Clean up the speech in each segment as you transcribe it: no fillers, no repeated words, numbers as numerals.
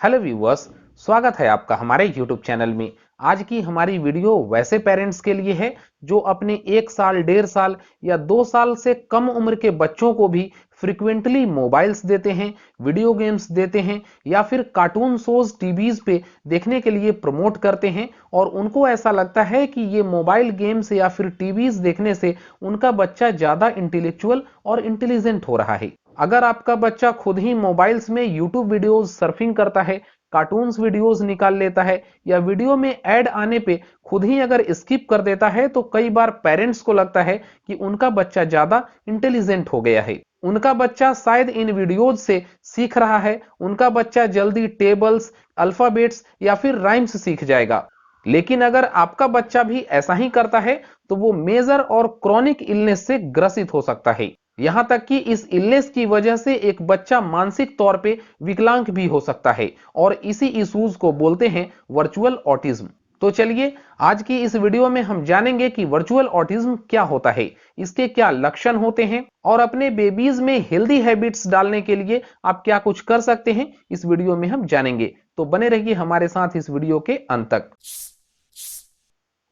Hello viewers, स्वागत है आपका हमारे यूट्यूब चैनल में। आज की हमारी वीडियो वैसे पेरेंट्स के लिए है जो अपने 1 साल, 1.5 साल या 2 साल से कम उम्र के बच्चों को भी फ्रिक्वेंटली मोबाइल्स देते हैं, वीडियो गेम्स देते हैं या फिर कार्टून शोज टीवीज पे देखने के लिए प्रमोट करते हैं और उनको ऐसा लगता है कि ये मोबाइल गेम्स या फिर टीवीज देखने से उनका बच्चा ज्यादा इंटेलेक्चुअल और इंटेलिजेंट हो रहा है। अगर आपका बच्चा खुद ही मोबाइल्स में यूट्यूब वीडियोस सर्फिंग करता है, कार्टून्स वीडियोस निकाल लेता है या वीडियो में ऐड आने पे खुद ही अगर स्किप कर देता है तो कई बार पेरेंट्स को लगता है कि उनका बच्चा ज्यादा इंटेलिजेंट हो गया है, उनका बच्चा शायद इन वीडियोज से सीख रहा है, उनका बच्चा जल्दी टेबल्स, अल्फाबेट्स या फिर राइम्स सीख जाएगा। लेकिन अगर आपका बच्चा भी ऐसा ही करता है तो वो मेजर और क्रॉनिक इलनेस से ग्रसित हो सकता है। यहां तक कि इस इलनेस की वजह से एक बच्चा मानसिक तौर पे विकलांग भी हो सकता है और इसी इश्यूज को बोलते हैं वर्चुअल ऑटिज्म। तो चलिए आज की इस वीडियो में हम जानेंगे कि वर्चुअल ऑटिज्म क्या होता है, इसके क्या लक्षण होते हैं और अपने बेबीज में हेल्दी हैबिट्स डालने के लिए आप क्या कुछ कर सकते हैं, इस वीडियो में हम जानेंगे। तो बने रहिए हमारे साथ इस वीडियो के अंत तक।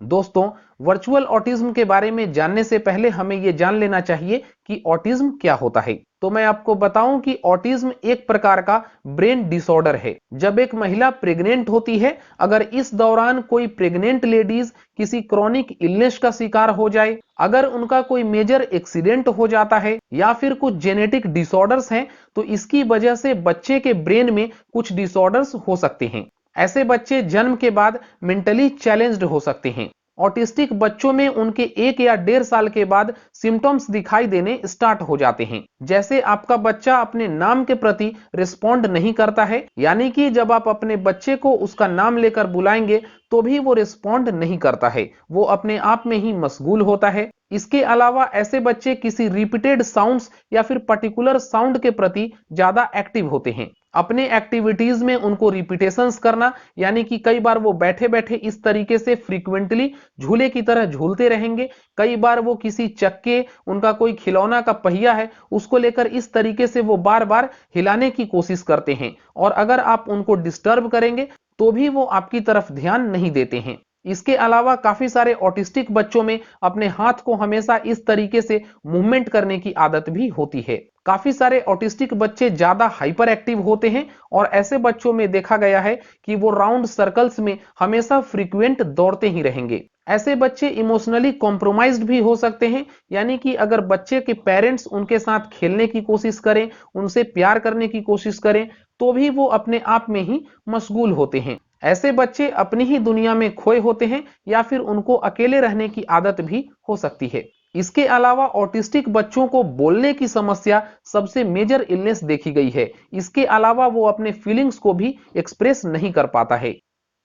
दोस्तों, वर्चुअल ऑटिज्म के बारे में जानने से पहले हमें यह जान लेना चाहिए कि ऑटिज्म क्या होता है। तो मैं आपको बताऊं कि ऑटिज्म एक प्रकार का ब्रेन डिसऑर्डर है। जब एक महिला प्रेग्नेंट होती है, अगर इस दौरान कोई प्रेग्नेंट लेडीज किसी क्रॉनिक इलनेस का शिकार हो जाए, अगर उनका कोई मेजर एक्सीडेंट हो जाता है या फिर कुछ जेनेटिक डिसऑर्डर्स हैं, तो इसकी वजह से बच्चे के ब्रेन में कुछ डिसऑर्डर्स हो सकते हैं। ऐसे बच्चे जन्म के बाद मेंटली चैलेंज्ड हो सकते हैं। ऑटिस्टिक बच्चों में उनके 1 या 1.5 साल के बाद सिम्टम्स दिखाई देने स्टार्ट हो जाते हैं, जैसे आपका बच्चा अपने नाम के प्रति रिस्पॉन्ड नहीं करता है, यानी कि जब आप अपने बच्चे को उसका नाम लेकर बुलाएंगे तो भी वो रिस्पॉन्ड नहीं करता है, वो अपने आप में ही मशगूल होता है। इसके अलावा ऐसे बच्चे किसी रिपीटेड साउंड्स या फिर पर्टिकुलर साउंड के प्रति ज्यादा एक्टिव होते हैं। अपने एक्टिविटीज में उनको रिपीटेशंस करना, यानी कि कई बार वो बैठे बैठे इस तरीके से फ्रीक्वेंटली झूले की तरह झूलते रहेंगे। कई बार वो किसी चक्के, उनका कोई खिलौना का पहिया है, उसको लेकर इस तरीके से वो बार बार हिलाने की कोशिश करते हैं और अगर आप उनको डिस्टर्ब करेंगे तो भी वो आपकी तरफ ध्यान नहीं देते हैं। इसके अलावा काफी सारे ऑटिस्टिक बच्चों में अपने हाथ को हमेशा इस तरीके से मूवमेंट करने की आदत भी होती है। काफी सारे ऑटिस्टिक बच्चे ज्यादा हाइपर एक्टिव होते हैं और ऐसे बच्चों में देखा गया है कि वो राउंड सर्कल्स में हमेशा फ्रीक्वेंट दौड़ते ही रहेंगे। ऐसे बच्चे इमोशनली कॉम्प्रोमाइज्ड भी हो सकते हैं, यानी कि अगर बच्चे के पेरेंट्स उनके साथ खेलने की कोशिश करें, उनसे प्यार करने की कोशिश करें, तो भी वो अपने आप में ही मशगूल होते हैं। ऐसे बच्चे अपनी ही दुनिया में खोए होते हैं या फिर उनको अकेले रहने की आदत भी हो सकती है। इसके अलावा ऑटिस्टिक बच्चों को बोलने की समस्या सबसे मेजर इलनेस देखी गई है। इसके अलावा वो अपने फीलिंग्स को भी एक्सप्रेस नहीं कर पाता है।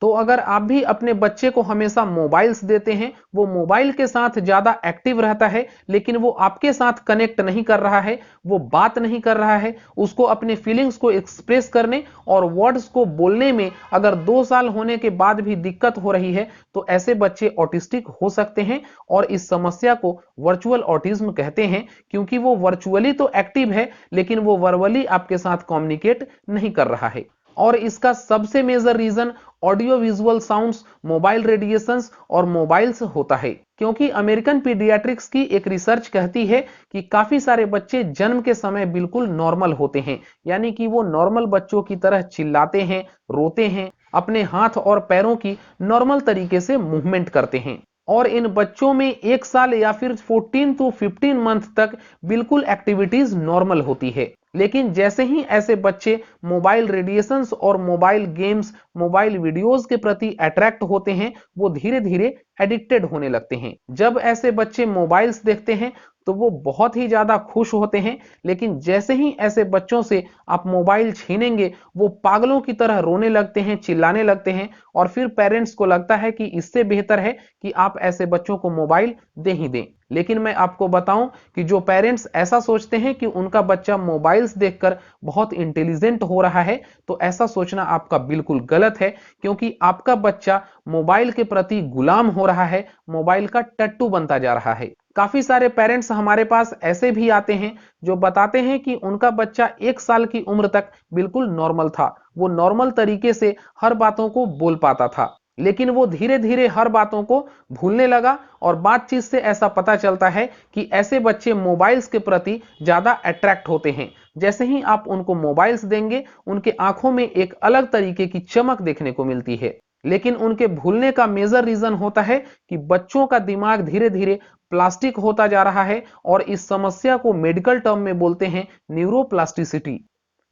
तो अगर आप भी अपने बच्चे को हमेशा मोबाइल्स देते हैं, वो मोबाइल के साथ ज्यादा एक्टिव रहता है लेकिन वो आपके साथ कनेक्ट नहीं कर रहा है, वो बात नहीं कर रहा है, उसको अपने फीलिंग्स को एक्सप्रेस करने और वर्ड्स को बोलने में अगर 2 साल होने के बाद भी दिक्कत हो रही है, तो ऐसे बच्चे ऑटिस्टिक हो सकते हैं और इस समस्या को वर्चुअल ऑटिज्म कहते हैं, क्योंकि वो वर्चुअली तो एक्टिव है लेकिन वो वर्बली आपके साथ कम्युनिकेट नहीं कर रहा है। और इसका सबसे major reason audio visual sounds, mobile radiations और मोबाइल्स होता है, क्योंकि अमेरिकन पीडियाट्रिक्स की एक रिसर्च कहती है कि काफी सारे बच्चे जन्म के समय बिल्कुल नॉर्मल होते हैं, यानी कि वो नॉर्मल बच्चों की तरह चिल्लाते हैं, रोते हैं, अपने हाथ और पैरों की नॉर्मल तरीके से मूवमेंट करते हैं और इन बच्चों में 1 साल या फिर 14 to 15 मंथ तक बिल्कुल एक्टिविटीज नॉर्मल होती है। लेकिन जैसे ही ऐसे बच्चे मोबाइल रेडिएशंस और मोबाइल गेम्स, मोबाइल वीडियोस के प्रति अट्रैक्ट होते हैं, वो धीरे धीरे एडिक्टेड होने लगते हैं। जब ऐसे बच्चे मोबाइल्स देखते हैं तो वो बहुत ही ज्यादा खुश होते हैं, लेकिन जैसे ही ऐसे बच्चों से आप मोबाइल छीनेंगे वो पागलों की तरह रोने लगते हैं, चिल्लाने लगते हैं और फिर पेरेंट्स को लगता है कि इससे बेहतर है कि आप ऐसे बच्चों को मोबाइल दे ही दें। लेकिन मैं आपको बताऊं कि जो पेरेंट्स ऐसा सोचते हैं कि उनका बच्चा मोबाइल्स देखकर बहुत इंटेलिजेंट हो रहा है, तो ऐसा सोचना आपका बिल्कुल गलत है, क्योंकि आपका बच्चा मोबाइल के प्रति गुलाम हो रहा है, मोबाइल का टट्टू बनता जा रहा है। काफी सारे पेरेंट्स हमारे पास ऐसे भी आते हैं जो बताते हैं कि उनका बच्चा 1 साल की उम्र तक बिल्कुल नॉर्मल था, वो नॉर्मल तरीके से हर बातों को बोल पाता था, लेकिन वो धीरे धीरे हर बातों को भूलने लगा। और बातचीत से ऐसा पता चलता है कि ऐसे बच्चे मोबाइल्स के प्रति ज्यादा अट्रैक्ट होते हैं। जैसे ही आप उनको मोबाइल्स देंगे, उनके आंखों में एक अलग तरीके की चमक देखने को मिलती है। लेकिन उनके भूलने का मेजर रीजन होता है कि बच्चों का दिमाग धीरे धीरे प्लास्टिक होता जा रहा है, और इस समस्या को मेडिकल टर्म में बोलते हैं न्यूरोप्लास्टिसिटी।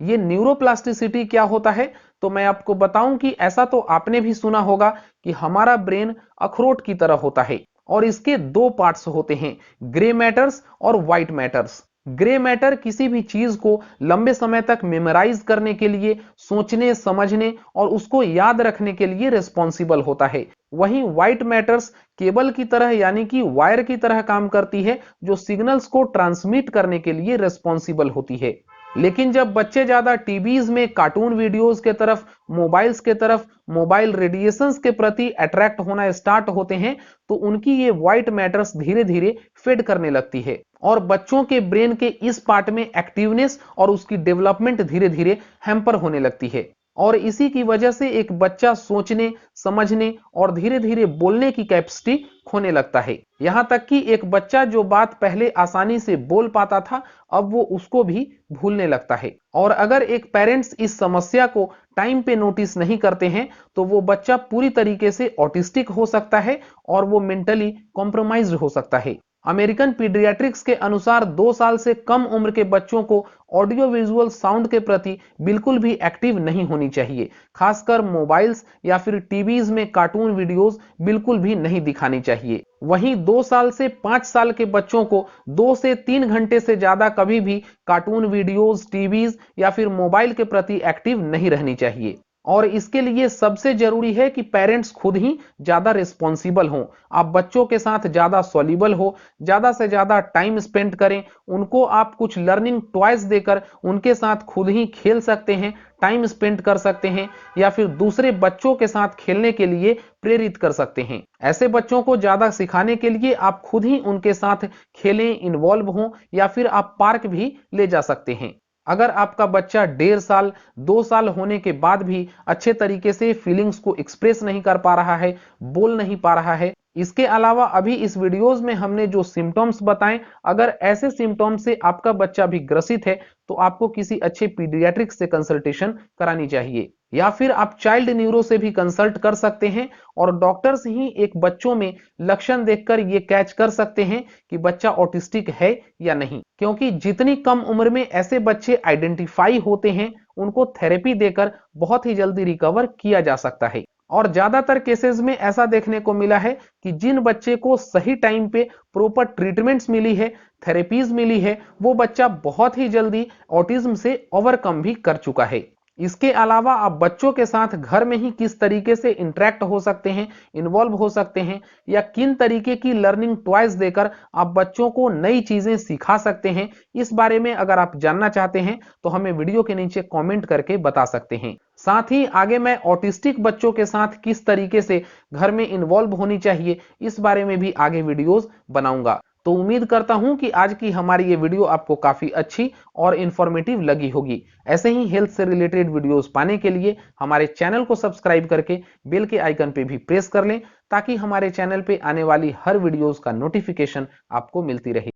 ये न्यूरोप्लास्टिसिटी क्या होता है, तो मैं आपको बताऊं कि ऐसा तो आपने भी सुना होगा कि हमारा ब्रेन अखरोट की तरह होता है, और इसके दो पार्ट्स होते हैं, ग्रे मैटर्स और व्हाइट मैटर्स। ग्रे मैटर किसी भी चीज को लंबे समय तक मेमोराइज करने के लिए, सोचने समझने और उसको याद रखने के लिए रिस्पॉन्सिबल होता है। वहीं व्हाइट मैटर्स केबल की तरह यानी कि वायर की तरह काम करती है, जो सिग्नल्स को ट्रांसमिट करने के लिए रिस्पॉन्सिबल होती है। लेकिन जब बच्चे ज्यादा टीवीज में कार्टून वीडियोस के तरफ, मोबाइल्स के तरफ, मोबाइल रेडिएशंस के प्रति अट्रैक्ट होना स्टार्ट होते हैं, तो उनकी ये व्हाइट मैटर्स धीरे धीरे फेड करने लगती है, और बच्चों के ब्रेन के इस पार्ट में एक्टिवनेस और उसकी डेवलपमेंट धीरे धीरे हैम्पर होने लगती है। और इसी की वजह से एक बच्चा सोचने, समझने और धीरे धीरे बोलने की कैपेसिटी खोने लगता है। यहां तक कि एक बच्चा जो बात पहले आसानी से बोल पाता था, अब वो उसको भी भूलने लगता है। और अगर एक पेरेंट्स इस समस्या को टाइम पे नोटिस नहीं करते हैं, तो वो बच्चा पूरी तरीके से ऑटिस्टिक हो सकता है और वो मेंटली कॉम्प्रोमाइज्ड हो सकता है। अमेरिकन पीडियाट्रिक्स के अनुसार 2 साल से कम उम्र के बच्चों को ऑडियो विजुअल साउंड के प्रति बिल्कुल भी एक्टिव नहीं होनी चाहिए। खासकर मोबाइल्स या फिर टीवीज में कार्टून वीडियोस बिल्कुल भी नहीं दिखानी चाहिए। वहीं 2 साल से 5 साल के बच्चों को 2 से 3 घंटे से ज्यादा कभी भी कार्टून वीडियोस, टीवीज या फिर मोबाइल के प्रति एक्टिव नहीं रहनी चाहिए। और इसके लिए सबसे जरूरी है कि पेरेंट्स खुद ही ज्यादा रिस्पॉन्सिबल हों। आप बच्चों के साथ ज्यादा सॉल्युबल हो, ज्यादा से ज्यादा टाइम स्पेंड करें। उनको आप कुछ लर्निंग टॉयज देकर उनके साथ खुद ही खेल सकते हैं, टाइम स्पेंड कर सकते हैं, या फिर दूसरे बच्चों के साथ खेलने के लिए प्रेरित कर सकते हैं। ऐसे बच्चों को ज्यादा सिखाने के लिए आप खुद ही उनके साथ खेलें, इन्वॉल्व हों, या फिर आप पार्क भी ले जा सकते हैं। अगर आपका बच्चा 1.5 साल 2 साल होने के बाद भी अच्छे तरीके से फीलिंग्स को एक्सप्रेस नहीं कर पा रहा है, बोल नहीं पा रहा है, इसके अलावा अभी इस वीडियोस में हमने जो सिम्टम्स बताएं, अगर ऐसे सिम्टम्स से आपका बच्चा भी ग्रसित है, तो आपको किसी अच्छे पीडियाट्रिक्स से कंसल्टेशन करानी चाहिए, या फिर आप चाइल्ड न्यूरो से भी कंसल्ट कर सकते हैं। और डॉक्टर्स ही एक बच्चों में लक्षण देखकर ये कैच कर सकते हैं कि बच्चा ऑटिस्टिक है या नहीं, क्योंकि जितनी कम उम्र में ऐसे बच्चे आइडेंटिफाई होते हैं, उनको थेरेपी देकर बहुत ही जल्दी रिकवर किया जा सकता है। और ज्यादातर केसेस में ऐसा देखने को मिला है कि जिन बच्चे को सही टाइम पे प्रॉपर ट्रीटमेंट्स मिली है, थेरेपीज मिली है, वो बच्चा बहुत ही जल्दी ऑटिज्म से ओवरकम भी कर चुका है। इसके अलावा आप बच्चों के साथ घर में ही किस तरीके से इंटरेक्ट हो सकते हैं, इन्वॉल्व हो सकते हैं, या किन तरीके की लर्निंग टॉयज देकर आप बच्चों को नई चीजें सिखा सकते हैं, इस बारे में अगर आप जानना चाहते हैं तो हमें वीडियो के नीचे कमेंट करके बता सकते हैं। साथ ही आगे मैं ऑटिस्टिक बच्चों के साथ किस तरीके से घर में इन्वॉल्व होनी चाहिए, इस बारे में भी आगे वीडियोस बनाऊंगा। तो उम्मीद करता हूं कि आज की हमारी ये वीडियो आपको काफी अच्छी और इंफॉर्मेटिव लगी होगी। ऐसे ही हेल्थ से रिलेटेड वीडियोस पाने के लिए हमारे चैनल को सब्सक्राइब करके बेल के आइकन पे भी प्रेस कर लें, ताकि हमारे चैनल पे आने वाली हर वीडियोस का नोटिफिकेशन आपको मिलती रहे।